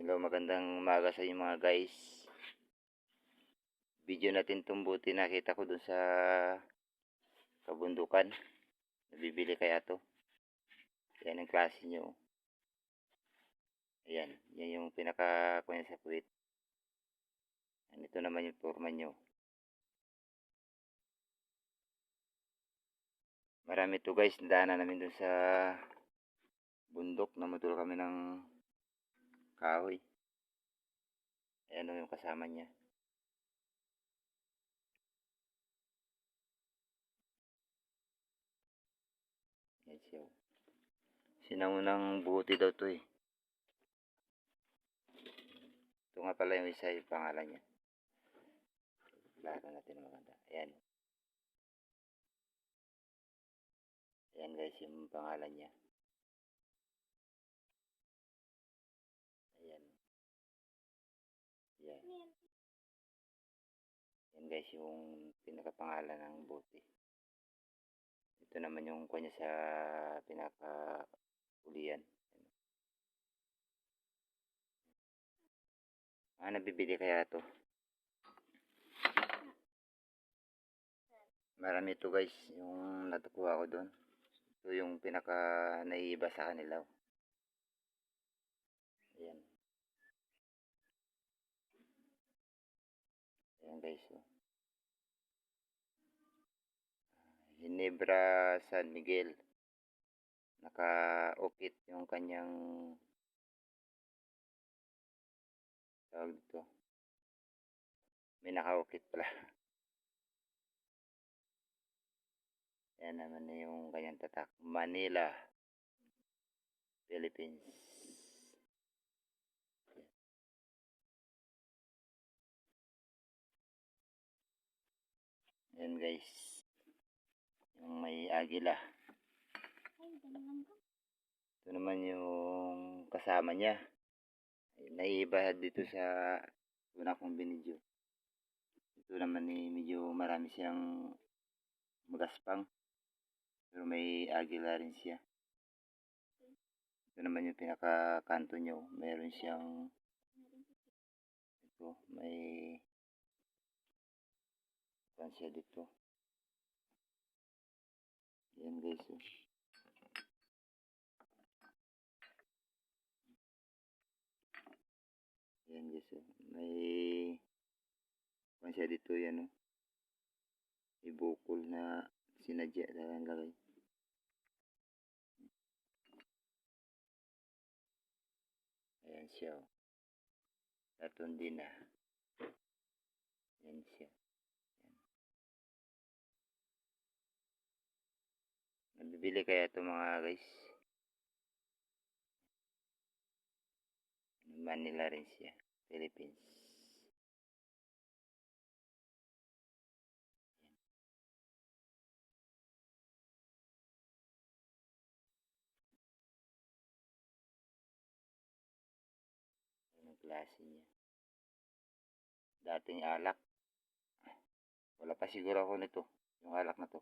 Hello, magandang umaga sa inyo mga guys. Video natin itong buti nakita ko dun sa kabundukan. Nabibili kaya to. Yan ang klase nyo. Ayan, yan yung pinaka-kunya sa puwit. Ito naman yung forma nyo. Marami to guys, daanan namin dun sa bundok. Namutol kami ng kahoy. Ayan o yung kasama niya. Yan siya. Sinangunang buti daw to eh. Ito nga pala yung isa yung pangalan niya. Klaro natin maganda. Ayan. Ayan guys yung pangalan niya. Ayan. Ayan. Yan guys yung pinakapangalan ng buti. Ito naman yung kanya sa pinaka-ulian. Nabibili kaya to. Marami to guys yung natukuha ko doon. Ito yung pinaka naiiba sa kanila. Ayan. Ayan guys. Ginebra San Miguel. Naka-ukit yung kanyang tawag dito. May naka-ukit pala. Ayan naman na yung kanyang tatak. Manila, Philippines. Ayan guys. Yung may agila. Ito naman yung kasama niya. Naiiba dito sa una kong binidyo. Ito naman medyo marami siyang magaspang. Pero may agila rin siya. Ito naman yung pinaka-kanto nyo. Meron siyang ito. May siya dito. Yan guys. Yan guys. May siya dito yan. May bukol na sinadya na lagay. Ayan siya. Taton din na. Yan siya. Nabibili kaya ito mga guys. Manila rin siya. Philippines. Anong klase niya. Dating alak. Wala pa siguro ako nito. Yung alak na to.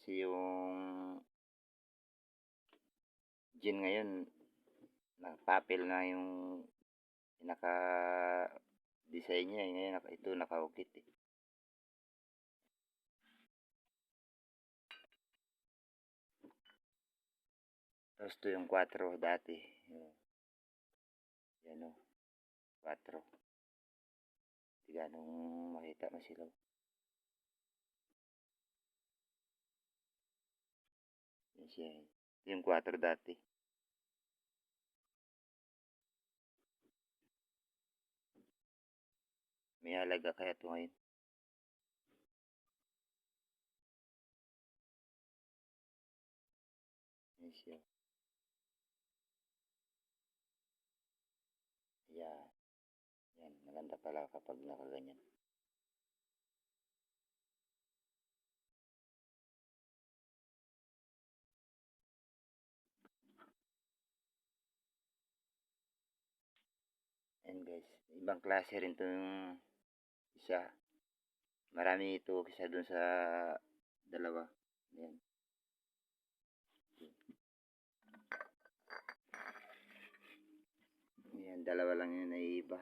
Kasi yung gin ngayon nakapapel na yung pinaka-design niya. Ngayon ito nakaukit eh. Tapos ito yung 4 dati. Yan o. 4. Hindi ganong makita masilaw. Yan siya. Ito yung 4 dati. May halaga kaya ito ngayon. Yan siya. Yan. Yan. Maganda pala kapag nakaganyan. Yan guys. Ibang klase rin ito yung isa. Marami ito kaysa dun sa dalawa. Yan. Yan. Yung dalawa lang yun ay iba.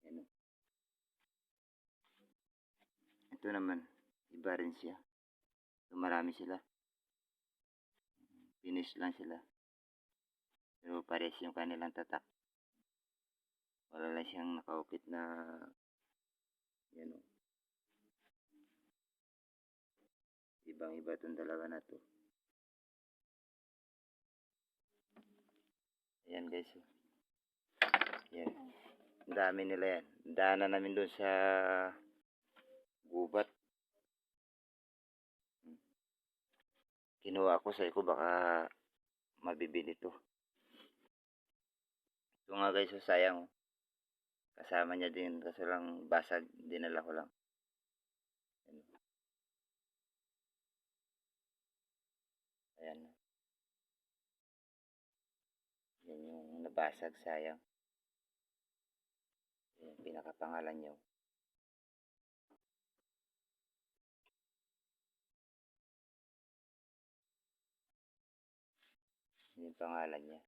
Yan. Ito naman, iba rin siya. So, marami sila. Finish lang sila. Pero pares yung kanilang tatak. Wala lang siyang nakaupit na yan o. Ibang iba itong dalawa na to. Ayan guys. Yan. Ang dami nila yan. Daanan namin doon sa gubat. Kinuha ko sa ko baka mabibili to. Ito nga guys, so sayang. Kasama niya din kasi lang basag. Dinala ko lang. Ayan. Yan yung nabasag, sayang. Yan, pinakapangalan niyo. Yan yung pangalan niya.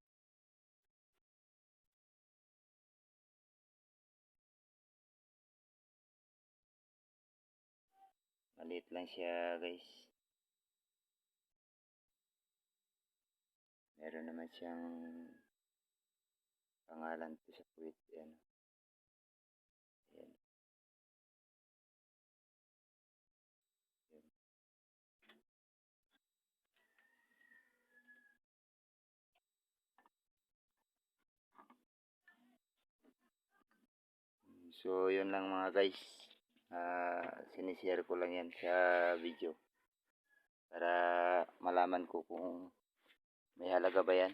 Maliit lang siya guys. Meron naman siyang pangalan to sa puwit. Yan. Yan. Yan. So yun lang mga guys. Sinishare ko lang yan sa video. Para malaman ko kung may halaga ba yan.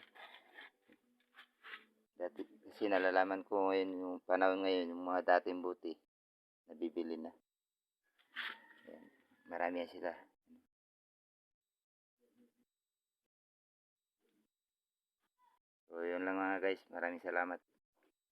Dati, kasi nalalaman ko ngayon yung panahon ngayon, yung mga dating buti, nabibili na. Ayan. Marami yan sila. So yun lang mga guys. Maraming salamat.